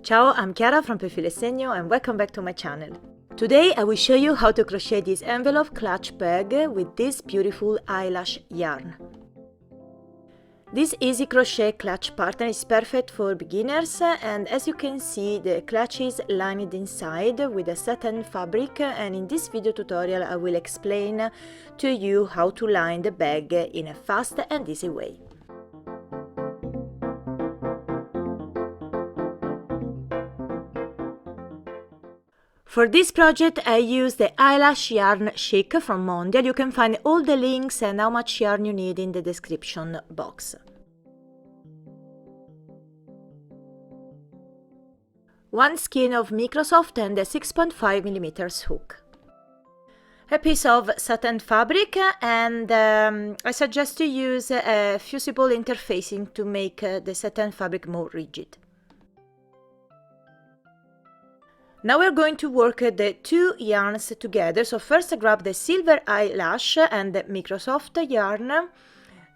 Ciao, I'm Chiara from Filo Segno and welcome back to my channel. Today I will show you how to crochet this envelope clutch bag with this beautiful eyelash yarn. This easy crochet clutch pattern is perfect for beginners, and as you can see the clutch is lined inside with a satin fabric, and in this video tutorial I will explain to you how to line the bag in a fast and easy way. For this project I used the eyelash yarn Chic from Mondial. You can find all the links and how much yarn you need in the description box. One skein of Microsoft and a 6.5mm hook. A piece of satin fabric, and I suggest to use a fusible interfacing to make the satin fabric more rigid. Now we're going to work the two yarns together. So first I grab the silver eyelash and the Microsoft yarn,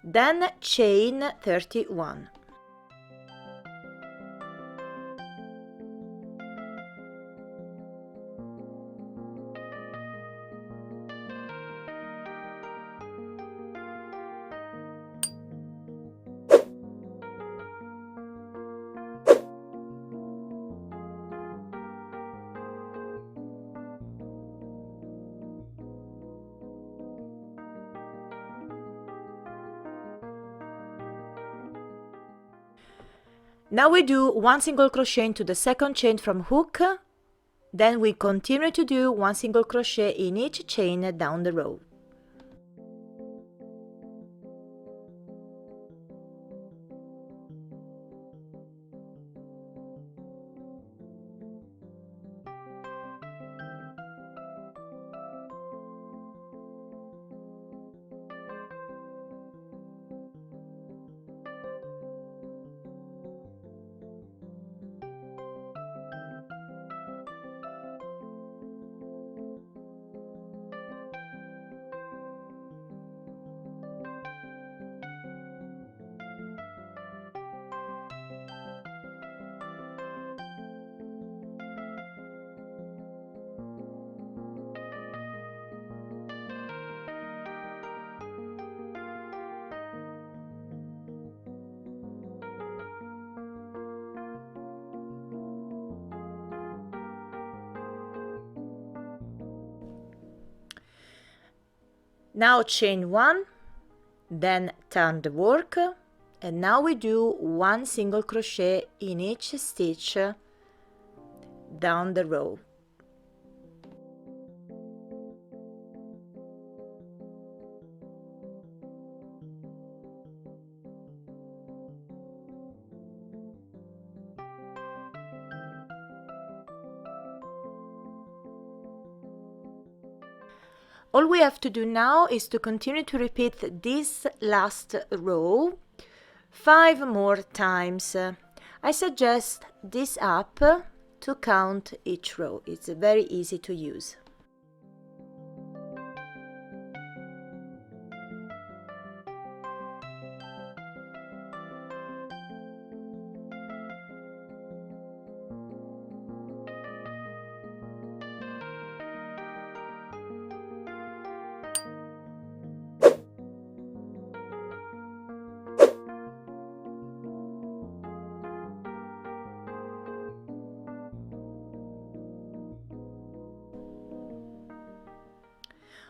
then chain 31. Now we do one single crochet into the second chain from hook, then we continue to do one single crochet in each chain down the row. Now chain 1, then turn the work, and now we do one single crochet in each stitch down the row. All we have to do now is to continue to repeat this last row 5 more times. I suggest this app to count each row. It's very easy to use.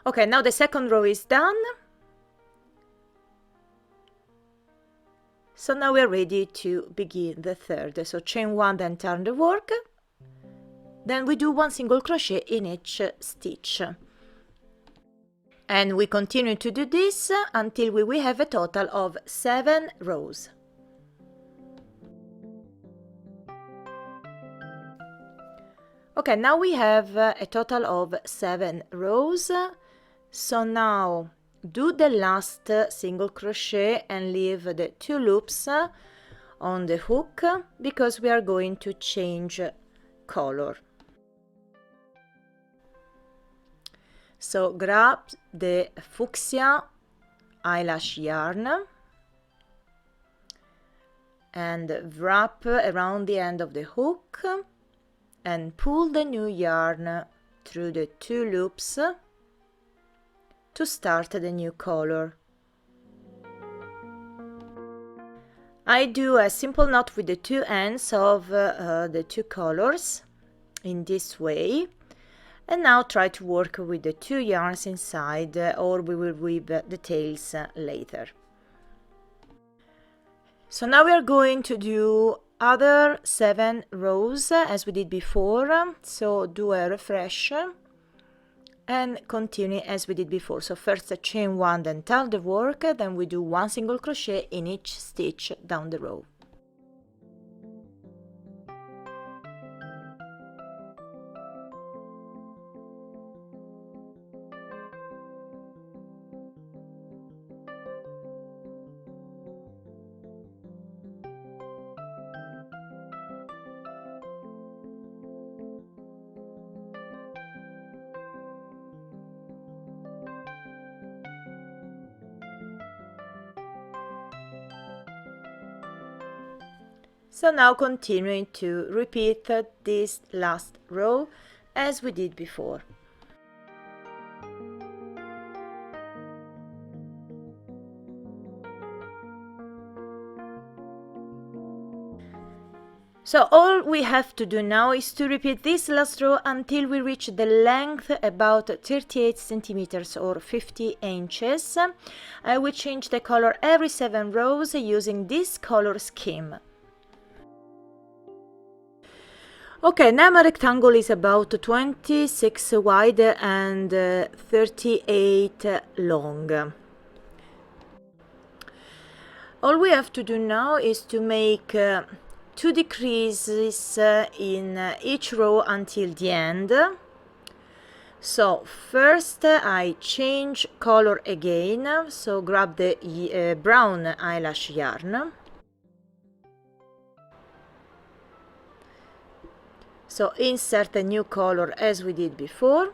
Okay, now the second row is done. So now we're ready to begin the third. So chain 1, then turn the work. Then we do one single crochet in each stitch. And we continue to do this until we will have a total of 7 rows. Okay, now we have a total of 7 rows. So now do the last single crochet and leave the 2 loops on the hook because we are going to change color. So grab the Fuchsia eyelash yarn and wrap around the end of the hook and pull the new yarn through the 2 loops to start the new color. I do a simple knot with the 2 ends of the 2 colors in this way, and now try to work with the 2 yarns inside, or we will weave the tails later. So now we are going to do other 7 rows as we did before, so do a refresh and continue as we did before. So first chain 1, then turn the work, then we do 1 single crochet in each stitch down the row. So now continuing to repeat this last row as we did before. So all we have to do now is to repeat this last row until we reach the length about 38 centimeters or 50 inches. I will change the color every 7 rows using this color scheme. Okay, now my rectangle is about 26 wide and 38 long. All we have to do now is to make 2 decreases in each row until the end. So first I change color again, so grab the brown eyelash yarn. So insert a new color as we did before.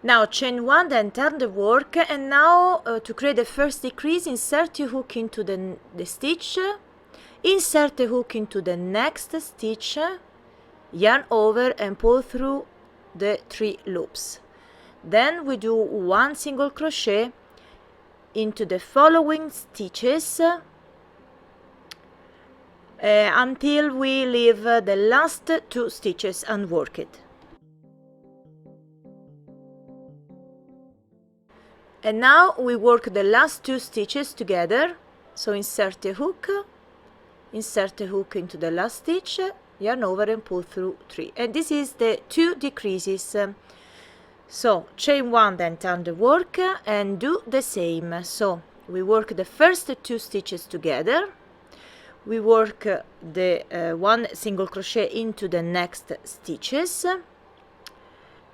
Now chain 1, then turn the work, and now to create the first decrease, insert your hook into the stitch, insert the hook into the next stitch, yarn over and pull through the 3 loops. Then we do 1 single crochet into the following stitches until we leave the last 2 stitches unworked. And now we work the last 2 stitches together, so insert the hook into the last stitch, yarn over and pull through 3, and this is the 2 decreases. So chain 1, then turn the work and do the same. So we work the first 2 stitches together, we work the 1 single crochet into the next stitches,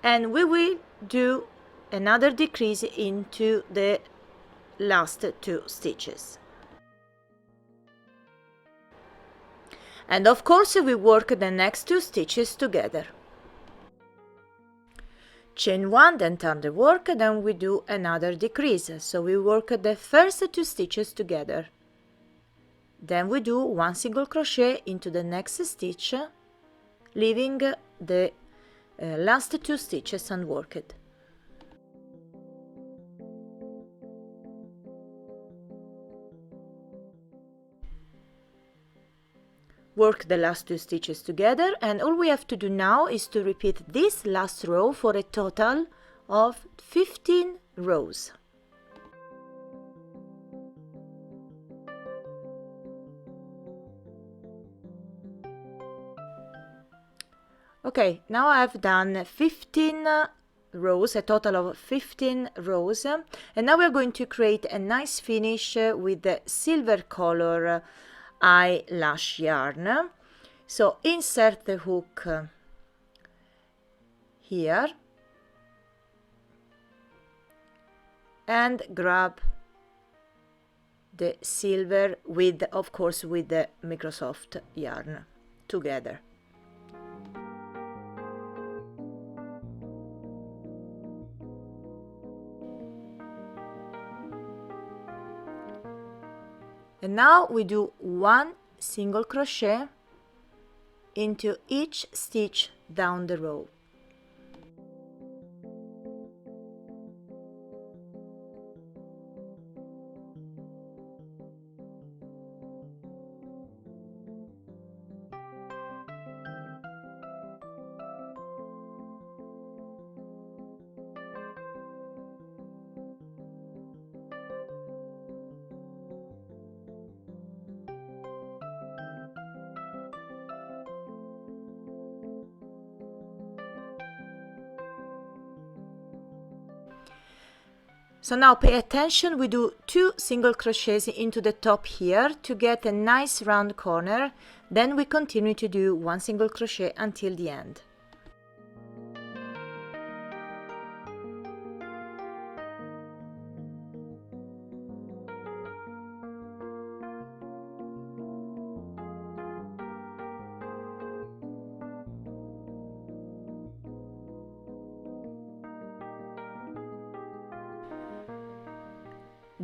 and we will do another decrease into the last 2 stitches. And of course we work the next 2 stitches together. Chain 1, then turn the work, then we do another decrease. So we work the first 2 stitches together. Then we do 1 single crochet into the next stitch, leaving the last 2 stitches unworked. Work the last 2 stitches together, and all we have to do now is to repeat this last row for a total of 15 rows. Okay, now I've done 15 rows, a total of 15 rows, and now we're going to create a nice finish with the silver color eyelash yarn. So insert the hook here and grab the silver with, of course, with the Microsoft yarn together. And now we do one single crochet into each stitch down the row. So now pay attention, we do 2 single crochets into the top here to get a nice round corner, then we continue to do 1 single crochet until the end.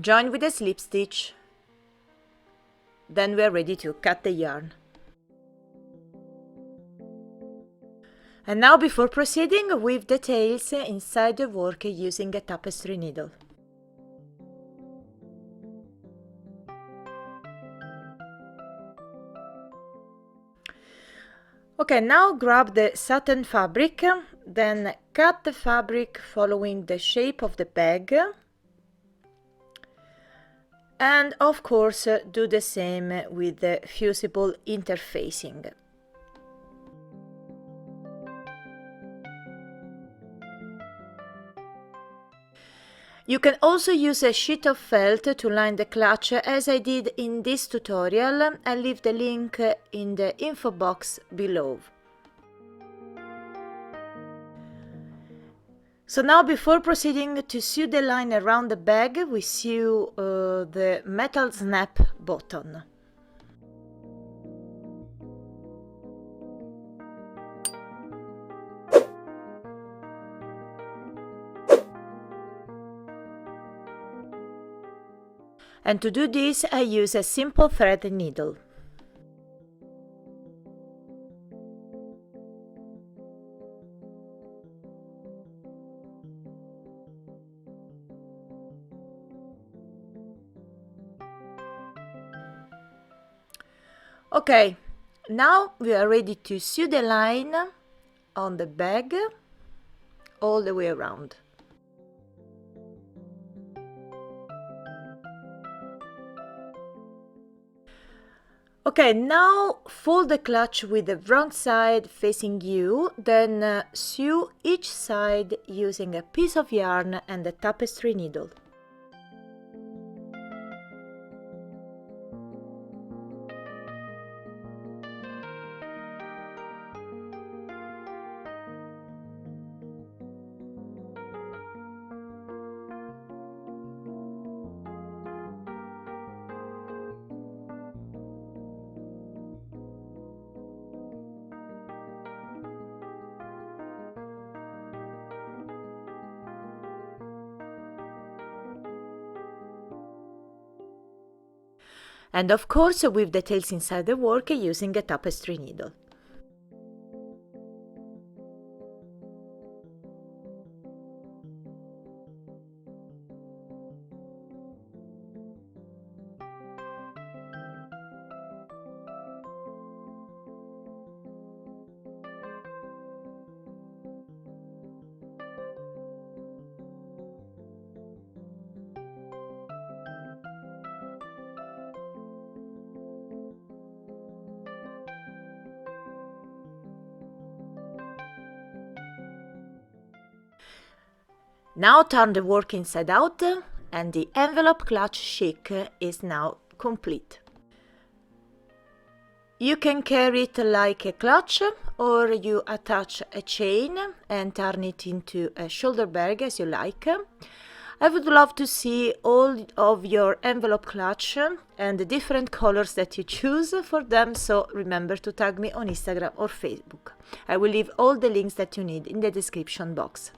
Join with a slip stitch, then we are ready to cut the yarn. And now, before proceeding, weave the tails inside the work using a tapestry needle. Okay, now grab the satin fabric, then cut the fabric following the shape of the bag. And of course, do the same with the fusible interfacing. You can also use a sheet of felt to line the clutch, as I did in this tutorial. I'll leave the link in the info box below. So now, before proceeding to sew the line around the bag, we sew the metal snap button. And to do this, I use a simple thread needle. Okay, now we are ready to sew the line on the bag all the way around. Okay, now fold the clutch with the wrong side facing you, then sew each side using a piece of yarn and a tapestry needle. And of course, weave the tails inside the work using a tapestry needle. Now turn the work inside out, and the envelope clutch chic is now complete. You can carry it like a clutch, or you attach a chain and turn it into a shoulder bag as you like. I would love to see all of your envelope clutch and the different colors that you choose for them, so remember to tag me on Instagram or Facebook. I will leave all the links that you need in the description box.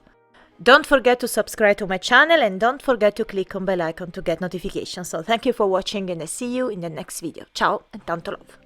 Don't forget to subscribe to my channel and don't forget to click on bell icon to get notifications. So thank you for watching and I see you in the next video. Ciao and tanto love!